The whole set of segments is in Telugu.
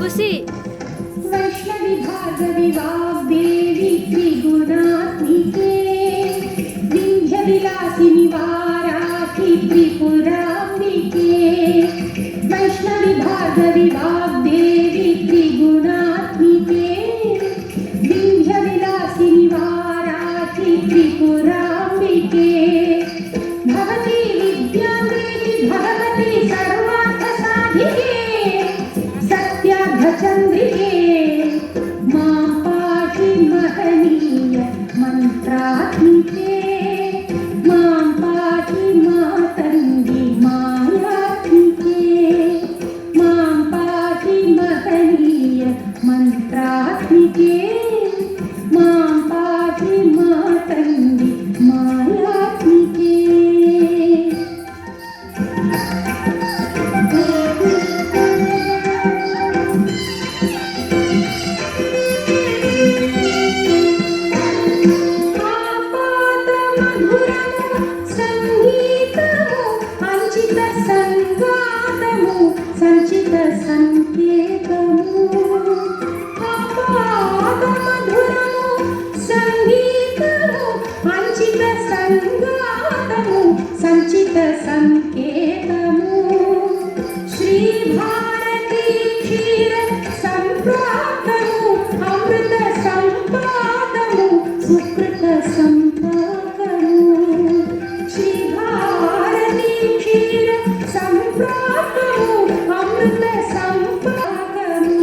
खुशी। वैष्णवी भार्गवी वाग्देवी त्रिगुणात्मिके विंध्य विलासिनी वाराहि त्रिपुराम्बिके। वैष्णवी भार्गवी वाग्देवी त्रिगुणात्मिके विंध्य विलासिनी वाराहि त्रिपुराम्बिके। भवती विद्यादेवी भगवती सर्वार्थसाधिके सत्यार्थचन्द्रिके मां पाहि महनीय मन्त्रात्मिके। मां पाहि मातङ्गी मायात्मिके। मां पाहि महनीय मन्त्रात्मिके। मां पाहि मातङ्गी मायात्मिके। సంచిత సంకేతము ఆపాదమధురము సంగీతము అంచిత సంగాతము సంచిత సంకేతము శ్రీ భారతీ క్షీర సంప్రాప్తము అమృత సంపాదము సుకృత సంపాదము శ్రీ భారతీ క్షీర సంప్రాప్తము అమృత సంపాదము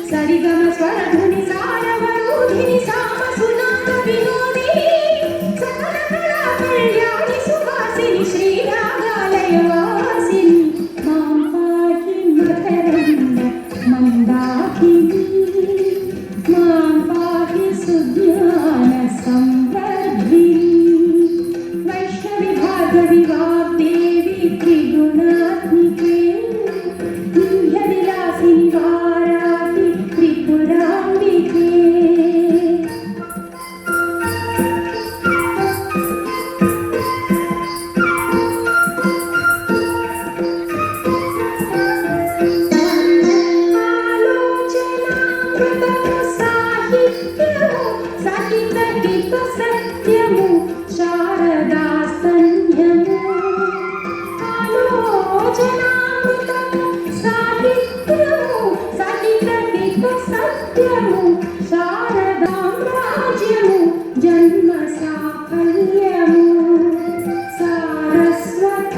సరిగమ స్వరధుని సారవరూధిని సామసునాద వినోదిని సకల కళా కళ్యాణి సుహాసిని శ్రీరాగాలయ వాసిని మాం పాహి మకరంద మందాకిని మాం పాహి సుజ్ఞాన సంవర్ధిని। वैष्णवी भार्गवी वाग्देवी त्रिगुणात्मिके विंध्य विलासिनी वाराहि त्रिपुराम्बिके। ఆలోచనామృతము సాహిత్యము సహిత హిత సత్యము శారదా స్తన్యము। ఆలోచనామృతము సాహిత్యము సహిత హిత సత్యము శారదా రాజ్యము జన్మ సాఫల్యము సారస్వతాక్షర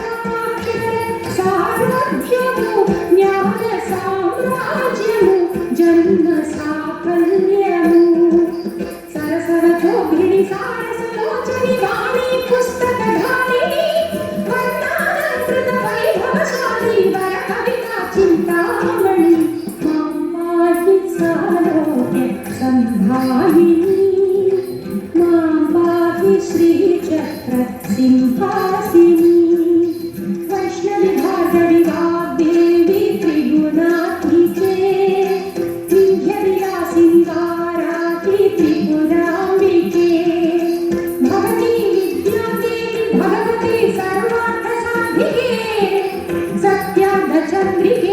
సారథ్యము జ్ఞాన సామ్రాజ్యము జన్మ సాఫల్యము సరసరథోభిని సారసలోచని వాణి పుస్తకధారిణి వర్ణాలంకృత వైభవశాలి వర కవితా చింతామణి మాం పాహి సాలోక్య సంధాయిని। మాం పాహి శ్రీచక్ర సింహాసిని। వైష్ణవి భార్గవి వాగ్దేవి त्रिगुणात्मिके विंध्य विलासिनी वाराहि त्रिपुराम्बिके। भवती विद्यादेवी भगवती सर्वार्थसाधिके सत्यार्थचन्द्रिके